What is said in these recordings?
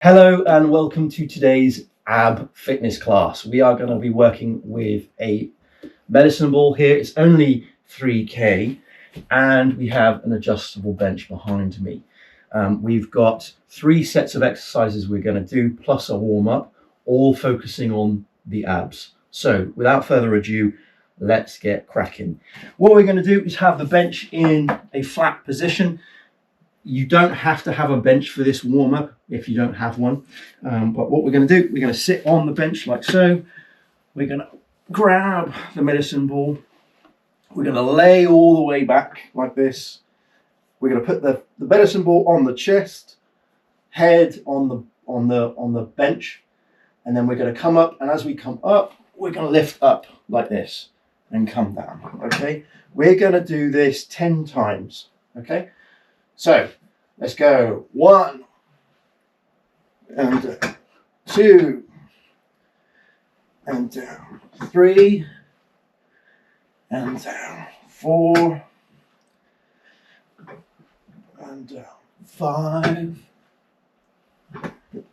Hello and welcome to today's ab fitness class. We are going to be working with a medicine ball here. It's only 3K and we have an adjustable bench behind me. We've got 3 sets of exercises we're going to do plus a warm-up, all focusing on the abs. So without further ado, let's get cracking. What we're going to do is have the bench in a flat position. You don't have to have a bench for this warm-up if you don't have one. But what we're going to do, we're going to sit on the bench like so. We're going to grab the medicine ball. We're going to lay all the way back like this. We're going to put the medicine ball on the chest, head on the bench, and then we're going to come up. And as we come up, we're going to lift up like this and come down. Okay, we're going to do this 10 times. Okay. So let's go 1 and 2 and down, 3 and down, 4 and down, 5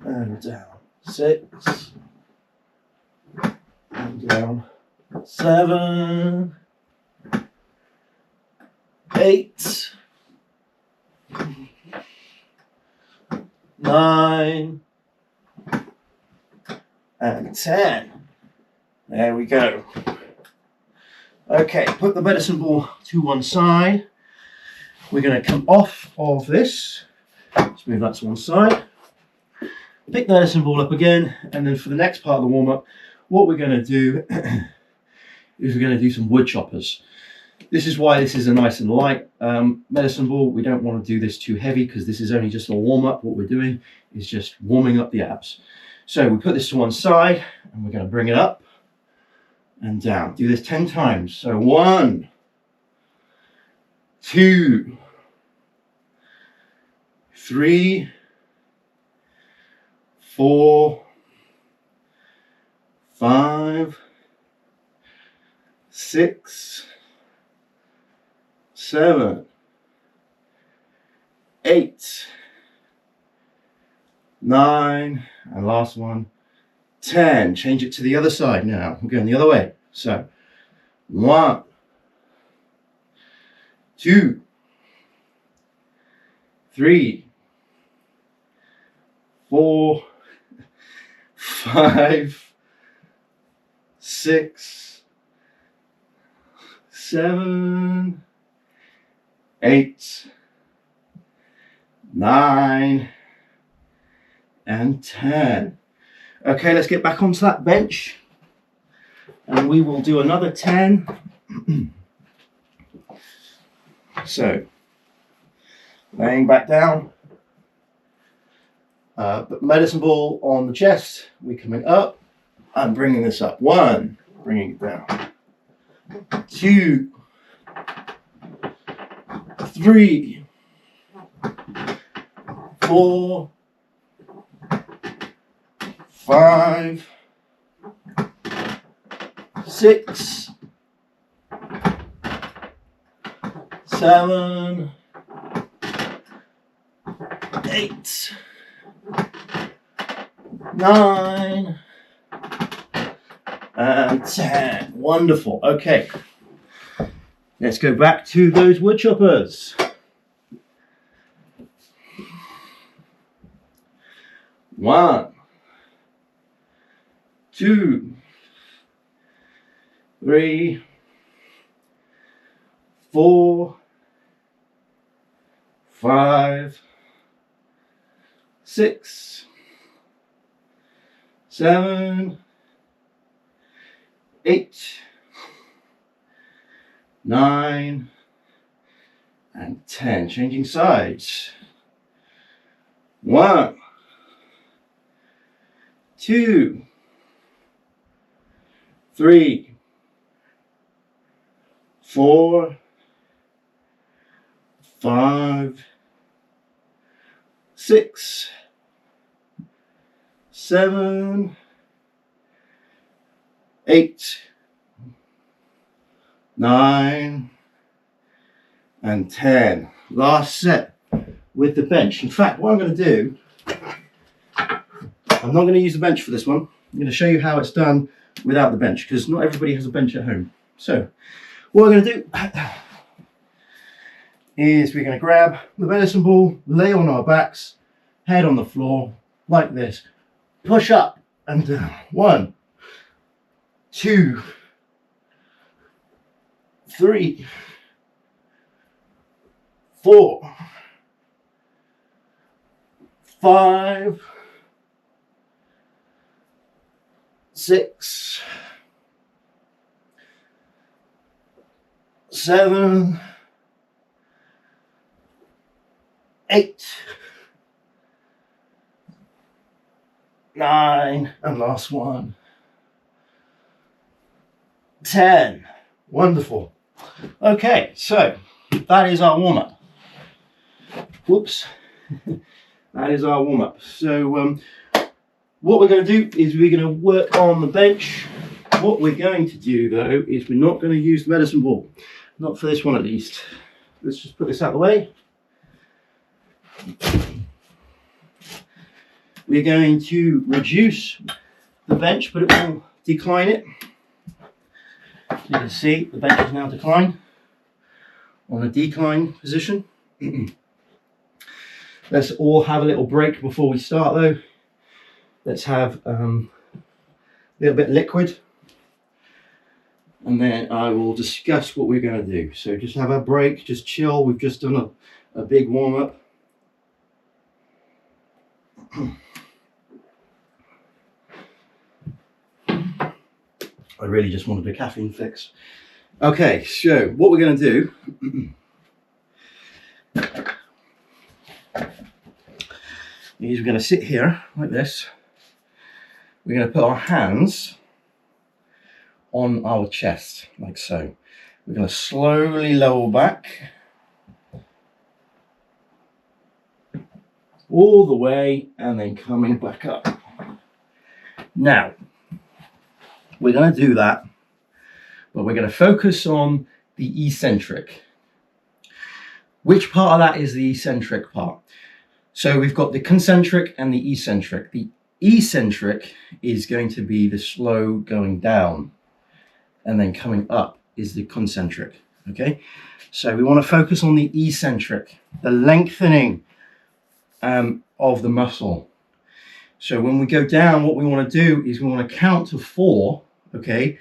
and down, 6 and down, 7, 8, 9 and 10. There we go. Okay, put the medicine ball to one side. We're going to come off of this. Let's move that to one side. Pick the medicine ball up again, and then for the next part of the warm-up, what we're going to do is we're going to do some wood choppers. This is why this is a nice and light medicine ball. We don't want to do this too heavy because this is only just a warm-up. What we're doing is just warming up the abs. So we put this to one side and we're going to bring it up and down. Do this 10 times. So 1, 2, 3, 4, 5, 6, 7, 8, 9, and last one, 10. Change it to the other side now. We're going the other way. So 1, 2, 3, 4, 5, 6, 7, 8, 9, and 10. Okay, let's get back onto that bench and we will do another 10. So, laying back down, put the medicine ball on the chest. We're coming up and bringing this up. 1, bringing it down. 2, 3, 4, 5, 6, 7, 8, 9, and 10. Wonderful. Okay. Let's go back to those wood choppers. 1, 2, 3, 4, 5, 6, 7, 8, 9, and 10. Changing sides. 1, 2, 3, 4, 5, 6, 7, 8, 9, and 10. Last set with the bench. In fact, what I'm going to do I'm not going to use the bench for this one. I'm going to show you how it's done without the bench, because not everybody has a bench at home. So what we're going to do is we're going to grab the medicine ball, lay on our backs, head on the floor, like this. Push up and down. 1, 2, 3, 4, 5, 6, 7, 8, 9, and last one, 10. Wonderful. Okay, so that is our warm-up. Whoops. That is our warm-up. So what we're going to do is we're going to work on the bench. What we're going to do though is we're not going to use the medicine ball. Not for this one at least. Let's just put this out of the way. We're going to reduce the bench, but it will decline it. You can see the bench is now declined on a decline position. Let's all have a little break before we start though. Let's have a little bit of liquid, and then I will discuss what we're going to do. So just have a break, just chill. We've just done a big warm-up. I really just wanted a caffeine fix. Okay, so what we're going to do is we're going to sit here like this. We're going to put our hands on our chest, like so. We're going to slowly lower back all the way and then coming back up. Now, we're going to do that, but we're going to focus on the eccentric. Which part of that is the eccentric part? So we've got the concentric and the eccentric. The eccentric is going to be the slow going down, and then coming up is the concentric. Okay, so we want to focus on the eccentric, the lengthening of the muscle. So when we go down, what we want to do is we want to count to 4. Okay,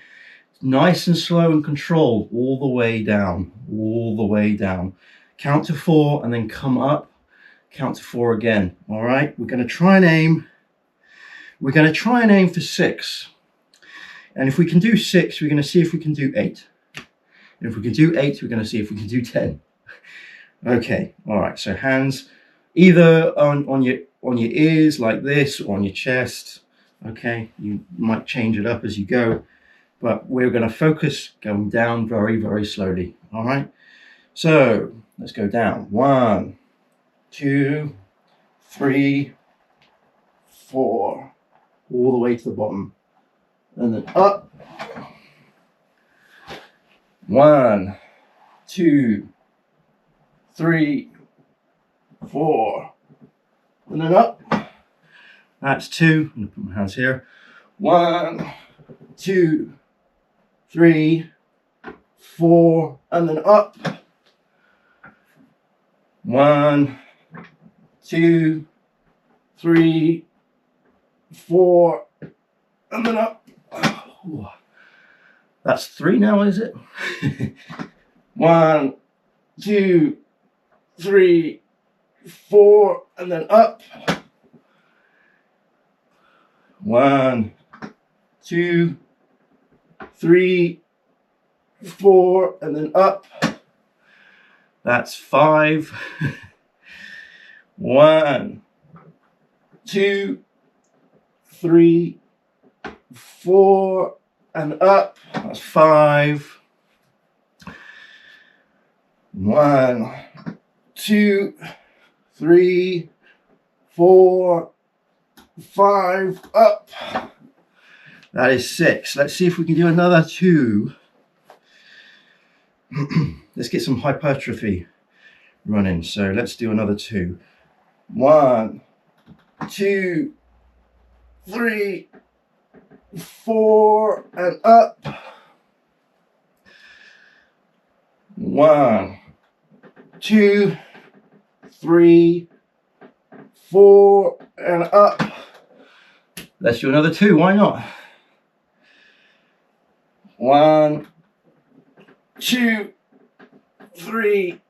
nice and slow and controlled, all the way down, all the way down. Count to 4 and then come up. Count to 4 again. All right, we're going to try and aim. We're going to try and aim for 6. And if we can do 6, we're going to see if we can do 8. And if we can do 8, we're going to see if we can do 10. Okay, all right. So hands either on your ears like this, or on your chest. Okay, you might change it up as you go, but we're going to focus going down very, very slowly. All right. So let's go down. 1, 2, 3, 4, all the way to the bottom, and then up. 1, 2, 3, 4, and then up. That's 2. I'm going to put my hands here. 1, 2, 3, 4, and then up. 1, 2, 3, 4, and then up. Oh, that's 3 now, is it? 1, 2, 3, 4, and then up. 1, 2, 3, 4, and then up. That's 5. 1, 2, 3, 4, and up. That's 5. 1, 2, 3, 4, 5, up. That is 6. Let's see if we can do another 2. Let's get some hypertrophy running. So let's do another 2. 1, 2, 3, 4, and up. 1, 2, 3, 4, and up. Let's do another 2, why not? 1, 2, 3,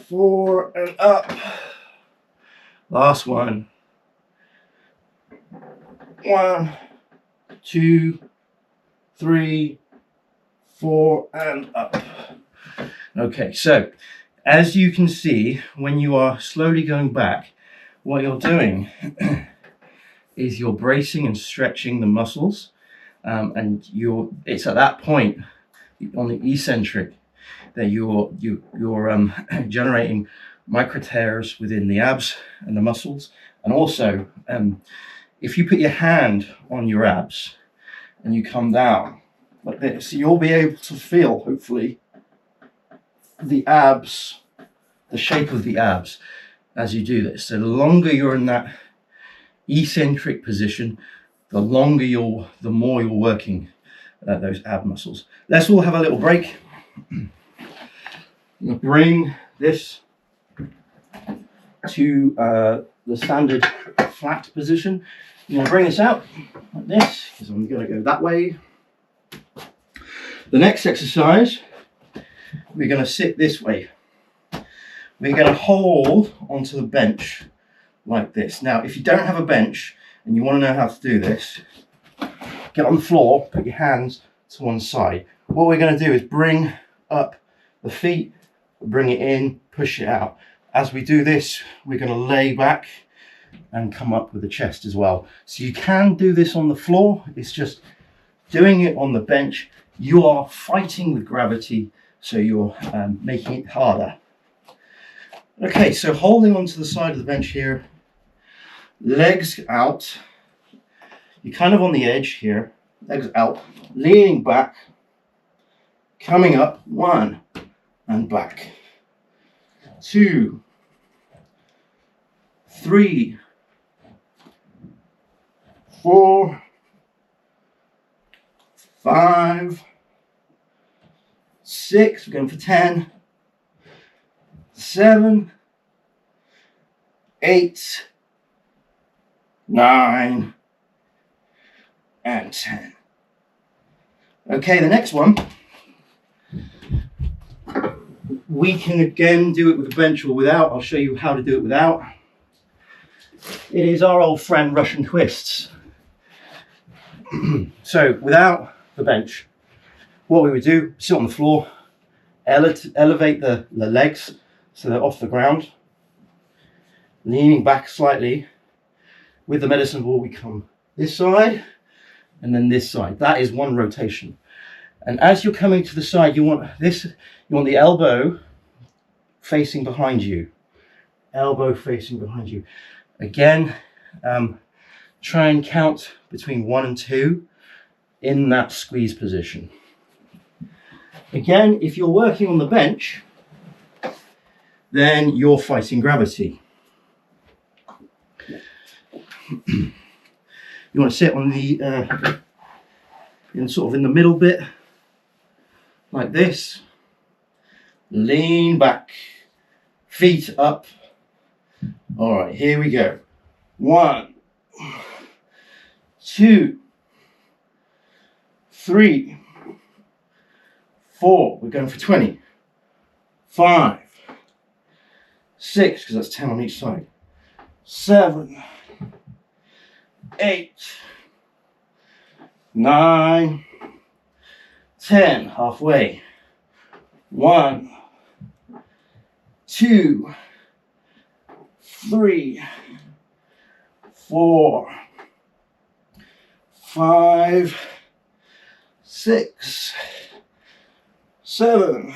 4, and up. Last one. 1, 2, 3, 4, and up. Okay, so as you can see, when you are slowly going back, what you're doing is you're bracing and stretching the muscles, and it's at that point on the eccentric that you're generating micro tears within the abs and the muscles. And also, if you put your hand on your abs and you come down like this, you'll be able to feel, hopefully, the abs, the shape of the abs as you do this. So the longer you're in that eccentric position, the more you're working those ab muscles. Let's all have a little break. I'm going to bring this to the standard flat position. I'm going to bring this out like this because I'm going to go that way. The next exercise, we're going to sit this way. We're going to hold onto the bench like this. Now, if you don't have a bench and you want to know how to do this, get on the floor, put your hands to one side. What we're going to do is bring up the feet, bring it in, push it out. As we do this, we're going to lay back and come up with the chest as well. So you can do this on the floor. It's just doing it on the bench. You are fighting with gravity, so you're making it harder. Okay, so holding onto the side of the bench here, legs out. You're kind of on the edge here, legs out, leaning back, coming up, 1, and back. 2, 3, 4, 5, 6, we're going for 10, 7, 8, 9, and 10. Okay, the next one, we can again do it with a bench or without. I'll show you how to do it without. It is our old friend Russian twists. So without the bench, what we would do, sit on the floor, elevate the legs so they're off the ground, leaning back slightly. With the medicine ball, we come this side and then this side. That is one rotation. And as you're coming to the side, you want the elbow facing behind you. Elbow facing behind you. Again, try and count between 1 and 2 in that squeeze position. Again, if you're working on the bench, then you're fighting gravity. You want to sit on the in the middle bit like this. Lean back, feet up. All right, here we go. 1, 2, 3, 4. We're going for 20. 5, 6, because that's 10 on each side. 7, 8, 9, 10. Halfway. 1, 2, 3, 4, 5, 6, 7,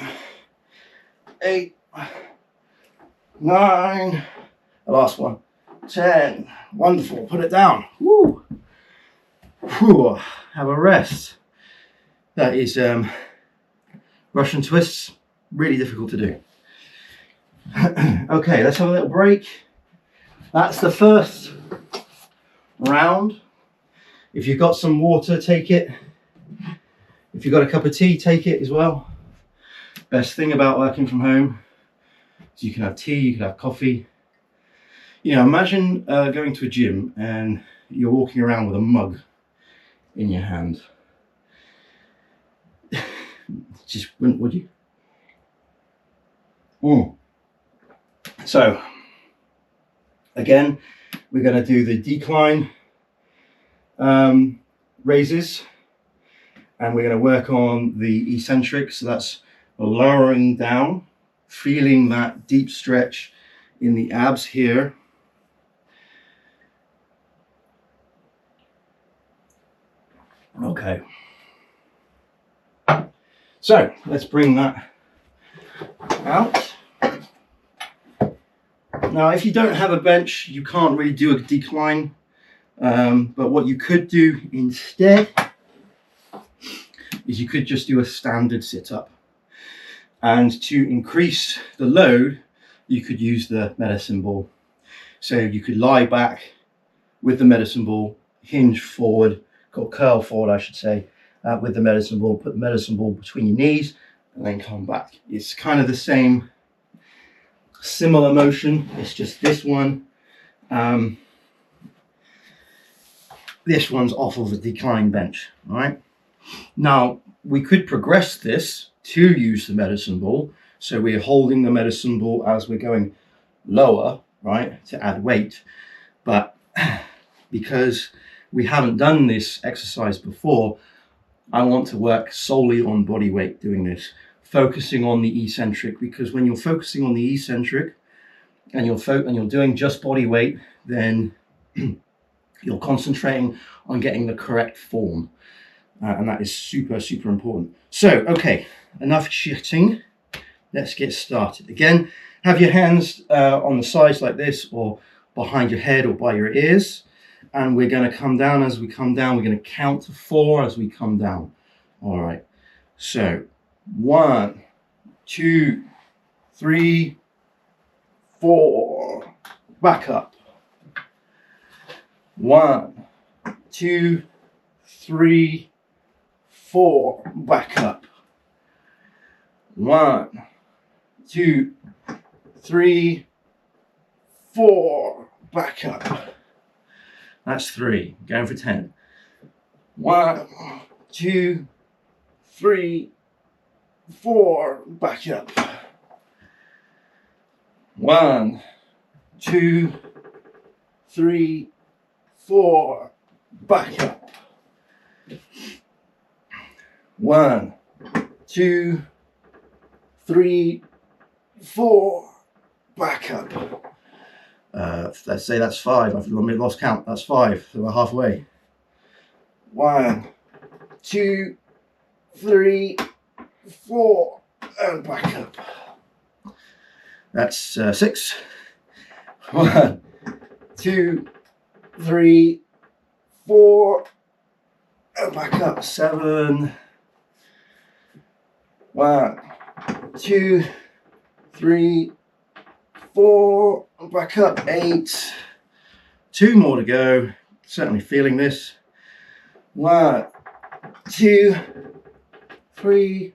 8, 9. The last one. 10. Wonderful. Put it down. Woo. Whew. Have a rest. That is Russian twists. Really difficult to do. Okay, let's have a little break. That's the first round If you've got some water, take it. If you've got a cup of tea, take it as well. Best thing about working from home is you can have tea, you can have coffee. You know, imagine going to a gym and you're walking around with a mug in your hand. Just wouldn't, would you? So, again, we're going to do the decline raises, and we're going to work on the eccentric. So that's lowering down, feeling that deep stretch in the abs here. Okay. So let's bring that out. Now, if you don't have a bench, you can't really do a decline. But what you could do instead is you could just do a standard sit-up. And to increase the load, you could use the medicine ball. So you could lie back with the medicine ball, hinge forward, or curl forward, I should say, with the medicine ball, put the medicine ball between your knees, and then come back. It's kind of the same, similar motion. It's just this one. This one's off of a decline bench, all right? Now, we could progress this to use the medicine ball. So we're holding the medicine ball as we're going lower, right, to add weight. But because we haven't done this exercise before, I want to work solely on body weight doing this, focusing on the eccentric, because when you're focusing on the eccentric and you're doing just body weight, then you're concentrating on getting the correct form. And that is super, super important. So, okay, enough chitting. Let's get started. Again, have your hands on the sides like this, or behind your head or by your ears. And we're going to come down. As we come down, we're going to count to 4 as we come down. All right. So 1, 2, 3, 4. Back up. 1, 2, 3, 4. Back up. 1, 2, 3, 4. Back up. That's 3. Going for 10. 1, 2, 3, 4. Back up. 1, 2, 3, 4. Back up. 1, 2, 3, 4. Back up. Let's say that's 5. I've lost count. That's 5. So we're halfway. 1, 2, 3, 4, and back up. That's 6. 1, 2, 3, 4, and back up. 7. 1, 2, 3, 4, back up. 8. 2 more to go. Certainly feeling this. 1, 2, 3,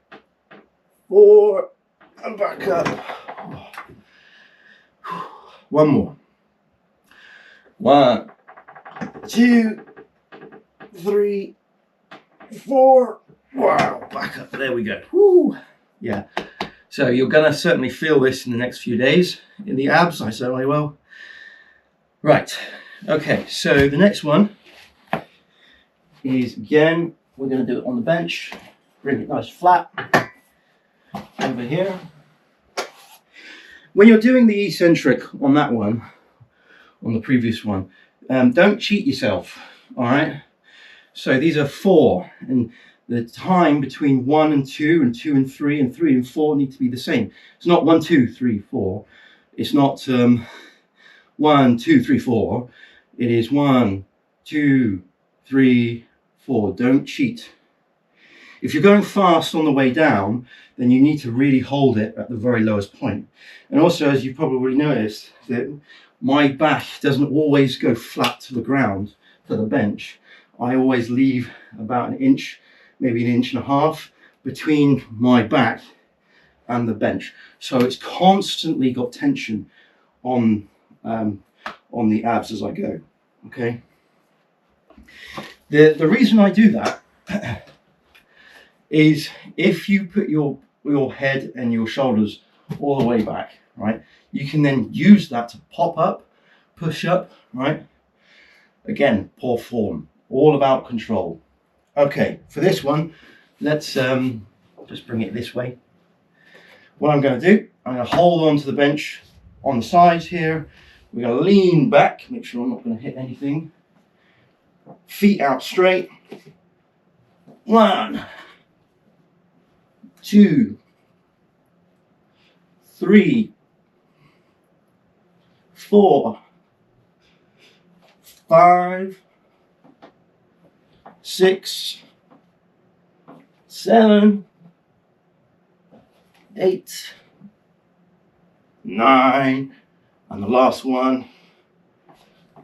4, and back up. 1 more. 1, 2, 3, 4. Wow, back up. There we go. Woo. Yeah. So you're going to certainly feel this in the next few days in the abs. I certainly will. Right. Okay. So the next one is, again, we're going to do it on the bench. Bring it nice flat over here. When you're doing the eccentric on that one, on the previous one, don't cheat yourself. All right. So these are 4, and the time between 1 and 2 and 2 and 3 and 3 and 4 need to be the same. It's not 1, 2, 3, 4. It's not 1, 2, 3, 4. It is 1, 2, 3, 4. Don't cheat. If you're going fast on the way down, then you need to really hold it at the very lowest point. And also, as you've probably noticed, that my back doesn't always go flat to the ground, to the bench. I always leave about an inch, maybe an inch and a half between my back and the bench. So it's constantly got tension on the abs as I go, okay? The reason I do that is if you put your head and your shoulders all the way back, right, you can then use that to pop up, push up, right? Again, poor form, all about control. Okay, for this one, let's just bring it this way. What I'm going to do, I'm going to hold on to the bench on the sides here. We're going to lean back, make sure I'm not going to hit anything. Feet out straight. 1, 2, 3, 4, 5, 6, 7, 8, 9, and the last one,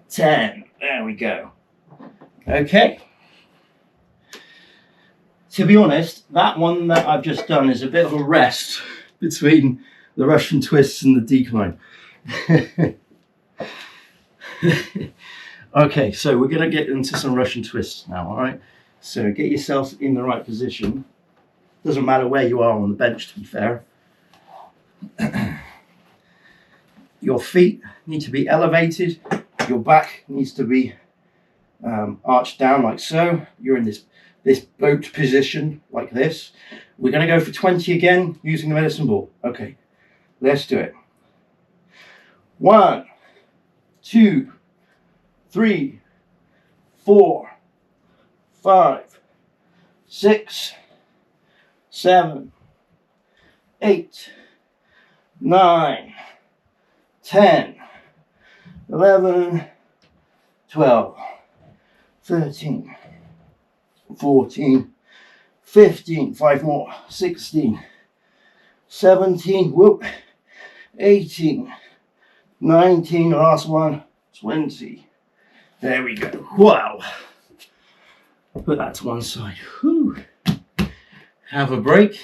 10. There we go. Okay. To be honest, that one that I've just done is a bit of a rest between the Russian twists and the decline. Okay, so we're going to get into some Russian twists now, all right? So get yourself in the right position. Doesn't matter where you are on the bench, to be fair. Your feet need to be elevated. Your back needs to be arched down like so. You're in this boat position like this. We're going to go for 20 again using the medicine ball. Okay, let's do it. 1, 2, 3, 4, 5, 6, 7, 8, 9, 10, 11, 12, 13, 14, 15, 5 more, 16, 17, whoop, 18, 19, last one, 20. There we go. Wow. Put that to one side. Whew. Have a break.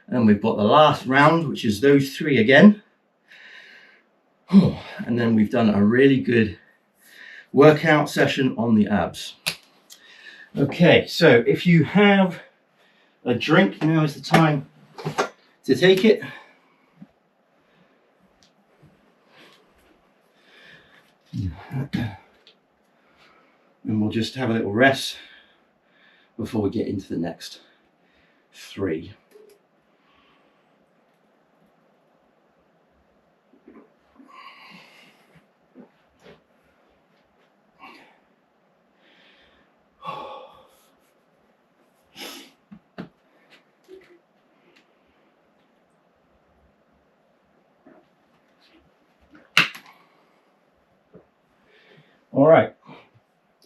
And we've got the last round, which is those 3 again. And then we've done a really good workout session on the abs. Okay, so if you have a drink, now is the time to take it. And we'll just have a little rest before we get into the next 3. All right.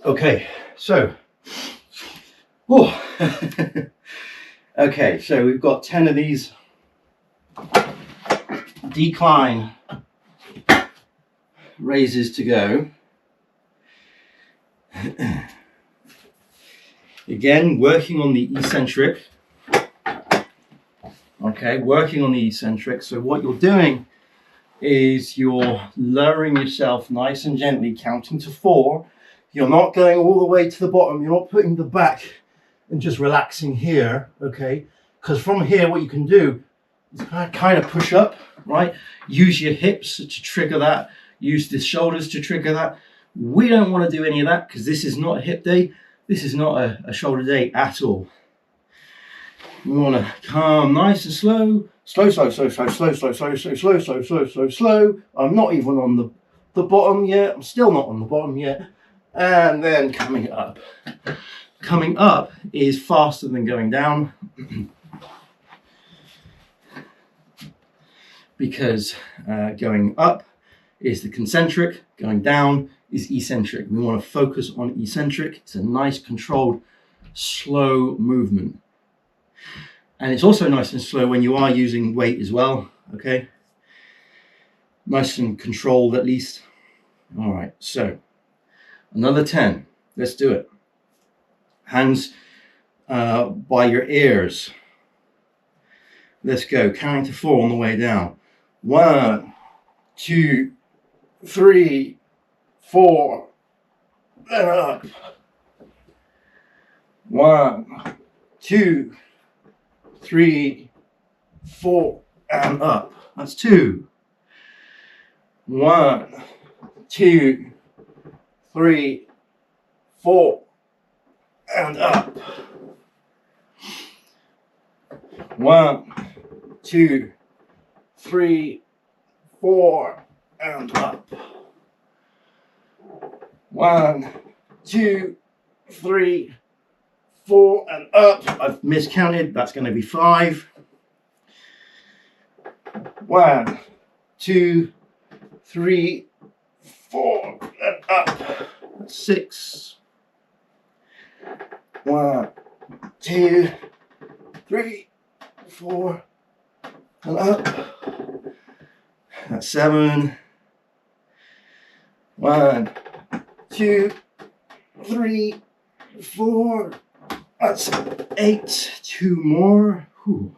Okay, so, okay, so we've got 10 of these decline raises to go. Again, working on the eccentric. Okay, working on the eccentric. So what you're doing is you're lowering yourself nice and gently, counting to 4. You're not going all the way to the bottom. You're not putting the back and just relaxing here, okay? Because from here, what you can do is kind of push up, right? Use your hips to trigger that. Use the shoulders to trigger that. We don't want to do any of that because this is not a hip day. This is not a shoulder day at all. We want to come nice and slow. Slow, slow, slow, slow, slow, slow, slow, slow, slow, slow, slow, slow, slow. I'm not even on the bottom yet. I'm still not on the bottom yet. And then coming up. Coming up is faster than going down. Because going up is the concentric, going down is eccentric. We want to focus on eccentric. It's a nice, controlled, slow movement. And it's also nice and slow when you are using weight as well, okay? Nice and controlled at least. All right, so another 10. Let's do it. Hands by your ears. Let's go. Counting to 4 on the way down. 1, 2, 3, 4, and up. 1, 2, 3, 4, and up. That's 2. 1, 2, 3, 4, and up. 1, 2, 3, 4, and up. 1, 2, 3, 4, and up. I've miscounted. That's going to be 5. 1, 2, 3, 4, and up. 6. 1, 2, 3, 4, and up. That's 7. 1, 2, 3, 4. That's 8. 2 more. Whew.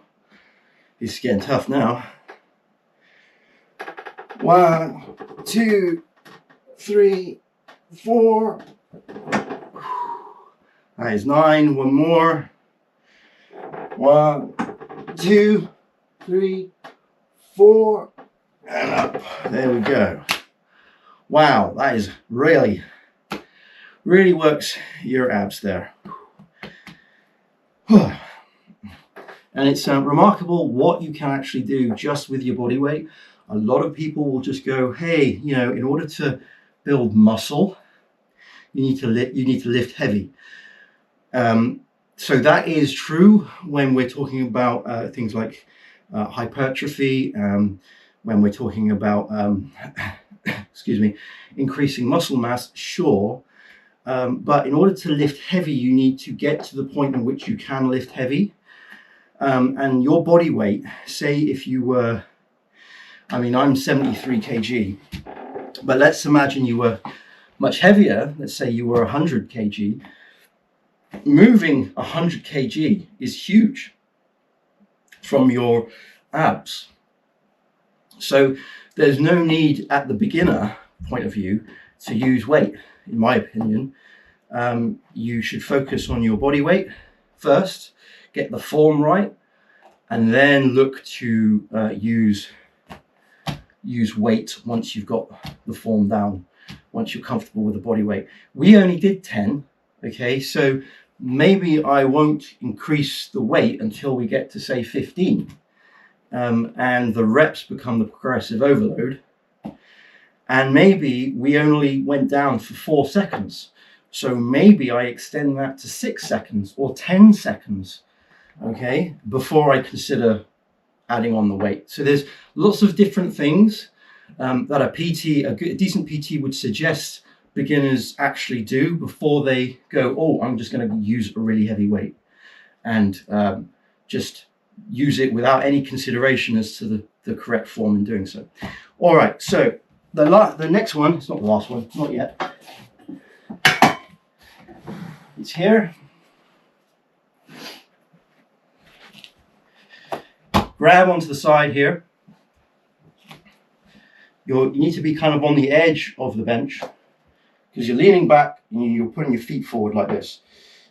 This is getting tough now. 1, 2, 3, 4. That is 9. 1 more. 1, 2, 3, 4, and up. There we go. Wow, that is really works your abs there. And it's remarkable what you can actually do just with your body weight. A lot of people will just go, hey, you know, in order to build muscle, you need to lift heavy. So that is true when we're talking about things like hypertrophy, when we're talking about increasing muscle mass, sure. But in order to lift heavy, you need to get to the point in which you can lift heavy. And your body weight, say if you were, I'm 73 kg, but let's imagine you were much heavier. Let's say you were 100 kg. Moving 100 kg is huge from your abs. So there's no need at the beginner point of view to use weight, in my opinion. You should focus on your body weight first, get the form right, and then look to use weight once you've got the form down, once you're comfortable with the body weight. We only did 10, okay? So maybe I won't increase the weight until we get to, say, 15. And the reps become the progressive overload. And maybe we only went down for 4 seconds. So maybe I extend that to 6 seconds or 10 seconds, okay, before I consider adding on the weight. So there's lots of different things that a decent PT would suggest beginners actually do before they go, oh, I'm just going to use a really heavy weight, and just use it without any consideration as to the correct form in doing so. All right, so the next one, it's not the last one, not yet. It's here. Grab onto the side here. You need to be kind of on the edge of the bench because you're leaning back and you're putting your feet forward like this.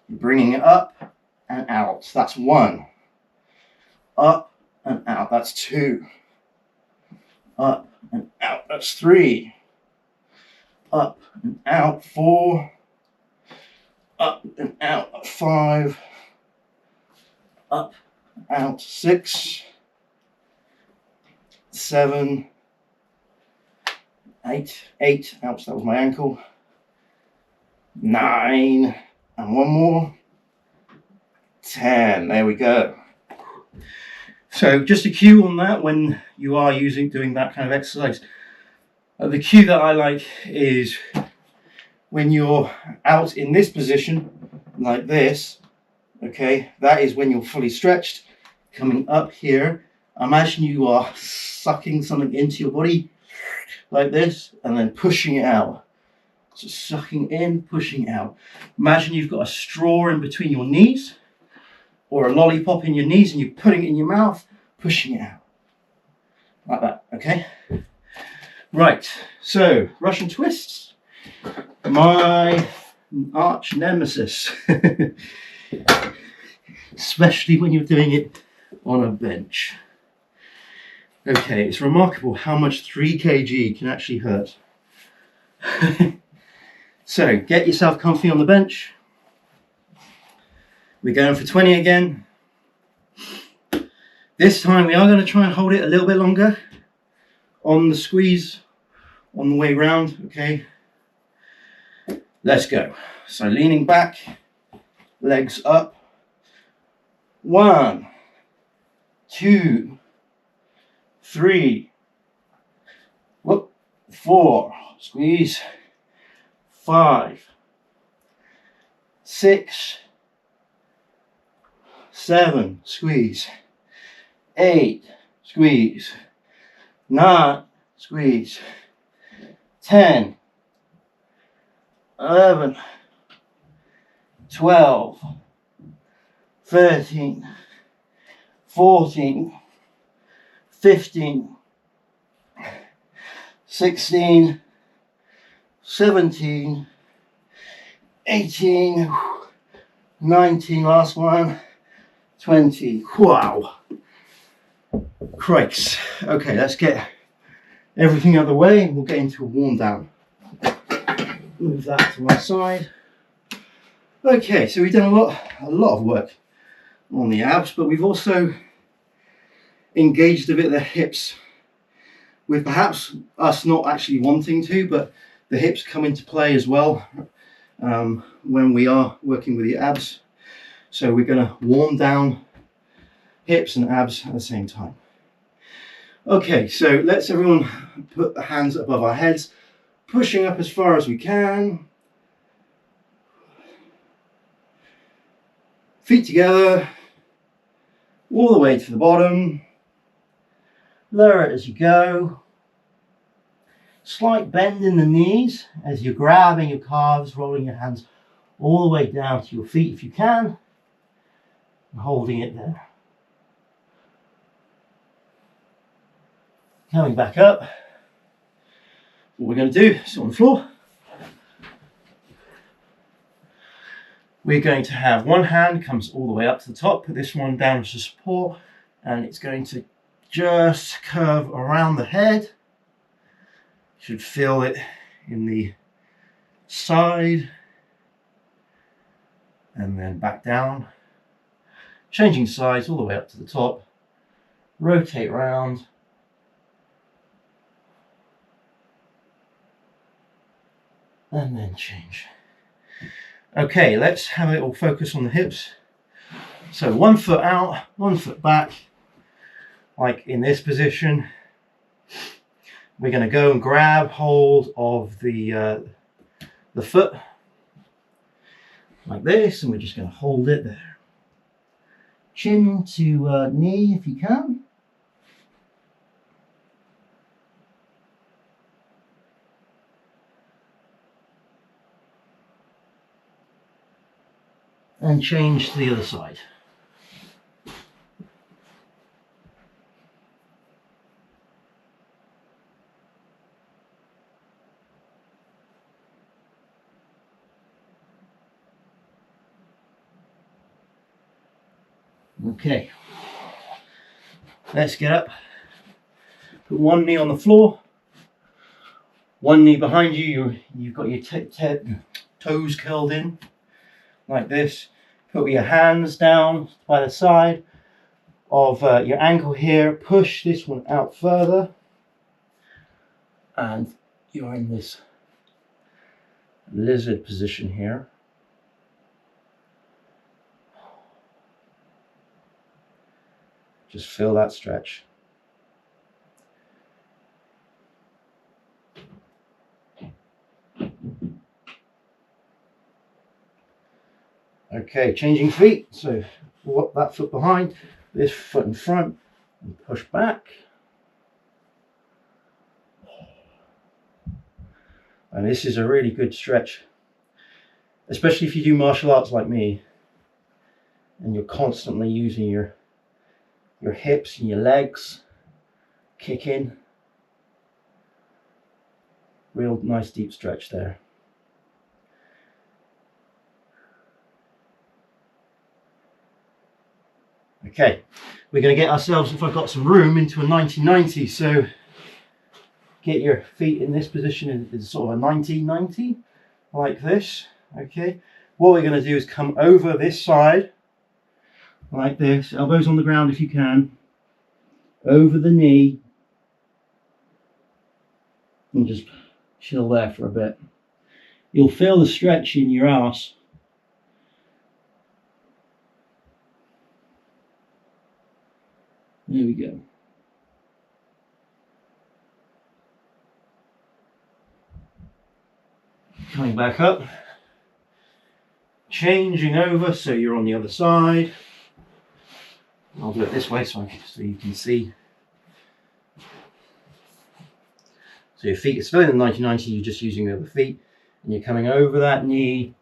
You're bringing it up and out. That's 1. Up and out. That's 2. Up and out. That's 3. Up and out. 4. Up and out. 5. Up and out. 6. 7. 8. Ouch, that was my ankle. 9. And 1 more. 10. There we go. So just a cue on that when you are doing that kind of exercise. The cue that I like is when you're out in this position, like this, okay, that is when you're fully stretched, coming up here. Imagine you are sucking something into your body like this and then pushing it out. So sucking in, pushing out. Imagine you've got a straw in between your knees or a lollipop in your knees and you're putting it in your mouth, pushing it out. Like that, okay? Right, so Russian twists. My arch nemesis. Especially when you're doing it on a bench. Okay, it's remarkable how much 3 kg can actually hurt. So get yourself comfy on the bench. We're going for 20 again. This time we are going to try and hold it a little bit longer on the squeeze on the way round. Okay, let's go. So leaning back, legs up. 1, 2, 3, 4, squeeze, 5, 6, 7, squeeze, 8, squeeze, 9, squeeze, 10, 11, 12, 13, 14, 15, 16, 17, 18, 19, last one, 20. Wow. Crikes. Okay, let's get everything out of the way and we'll get into a warm down. Move that to one side. Okay, so we've done a lot of work on the abs, but we've also engaged a bit of the hips with perhaps us not actually wanting to, but the hips come into play as well when we are working with the abs. So we're going to warm down hips and abs at the same time. Okay, so let's everyone put the hands above our heads, pushing up as far as we can. Feet together, all the way to the bottom. Lower it as you go. Slight bend in the knees as you're grabbing your calves, rolling your hands all the way down to your feet if you can, and holding it there. Coming back up. What we're going to do is on the floor. We're going to have one hand comes all the way up to the top, put this one down as a support, and it's going to just curve around the head. You should feel it in the side, and then back down. Changing sides all the way up to the top. Rotate around. And then change. Okay, let's have it all focus on the hips. So 1 foot out, 1 foot back, like in this position. We're going to go and grab hold of the foot like this, and we're just going to hold it there. Chin to knee if you can. And change to the other side. Okay, let's get up. Put one knee on the floor, one knee behind you. You've got your toes curled in like this. Put your hands down by the side of your ankle here. Push this one out further, and you're in this lizard position here. Just feel that stretch. Okay, changing feet. So that foot behind, this foot in front, and push back. And this is a really good stretch, especially if you do martial arts like me and you're constantly using your hips and your legs, kicking. Real nice deep stretch there. Okay, we're going to get ourselves, if I've got some room, into a 90-90. So get your feet in this position in sort of a 90-90, like this. Okay, what we're going to do is come over this side, like this, elbows on the ground if you can, over the knee, and just chill there for a bit. You'll feel the stretch in your arse. There we go. Coming back up, changing over so you're on the other side. I'll do it this way so you can see. So your feet are still in the 90-90, you're just using the other feet, and you're coming over that knee,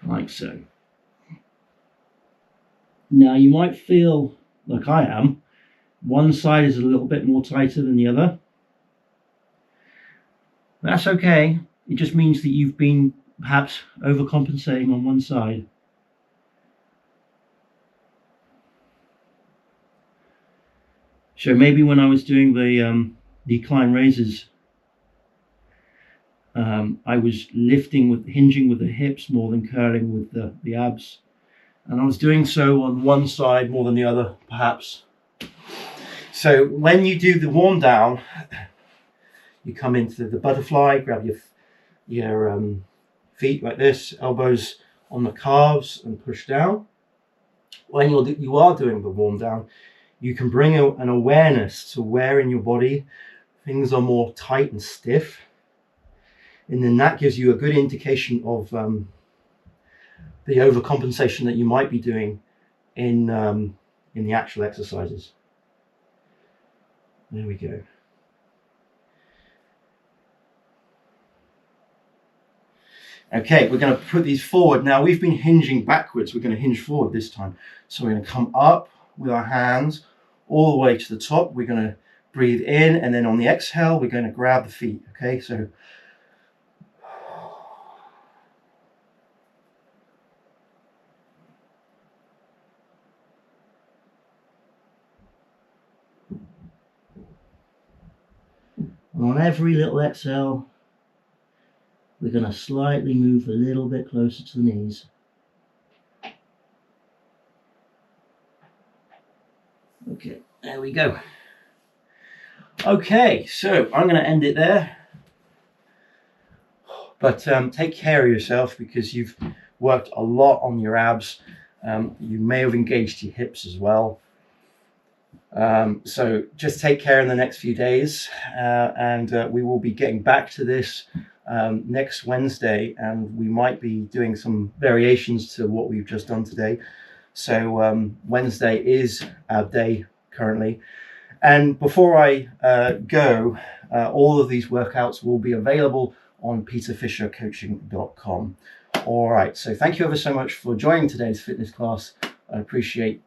like so. Now you might feel, like I am, one side is a little bit more tighter than the other. That's okay. It just means that you've been perhaps overcompensating on one side. So maybe when I was doing the decline raises, I was hinging with the hips more than curling with the abs. And I was doing so on one side more than the other, perhaps. So when you do the warm down, you come into the butterfly, grab your feet like this, elbows on the calves and push down. When you are doing the warm down, you can bring an awareness to where in your body things are more tight and stiff. And then that gives you a good indication of the overcompensation that you might be doing in the actual exercises. There we go. Okay, we're going to put these forward. Now we've been hinging backwards. We're going to hinge forward this time. So we're going to come up with our hands all the way to the top. We're going to breathe in, and then on the exhale, we're going to grab the feet. Okay, so on every little exhale, we're going to slightly move a little bit closer to the knees. Okay, there we go. Okay, so I'm going to end it there. But take care of yourself, because you've worked a lot on your abs. You may have engaged your hips as well. So just take care in the next few days, and we will be getting back to this next Wednesday, and we might be doing some variations to what we've just done today. So Wednesday is our day currently. And before I go, all of these workouts will be available on peterfishercoaching.com. All right, so thank you ever so much for joining today's fitness class. I appreciate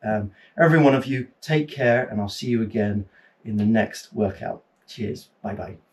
every one of you. Take care, and I'll see you again in the next workout. Cheers. Bye-bye.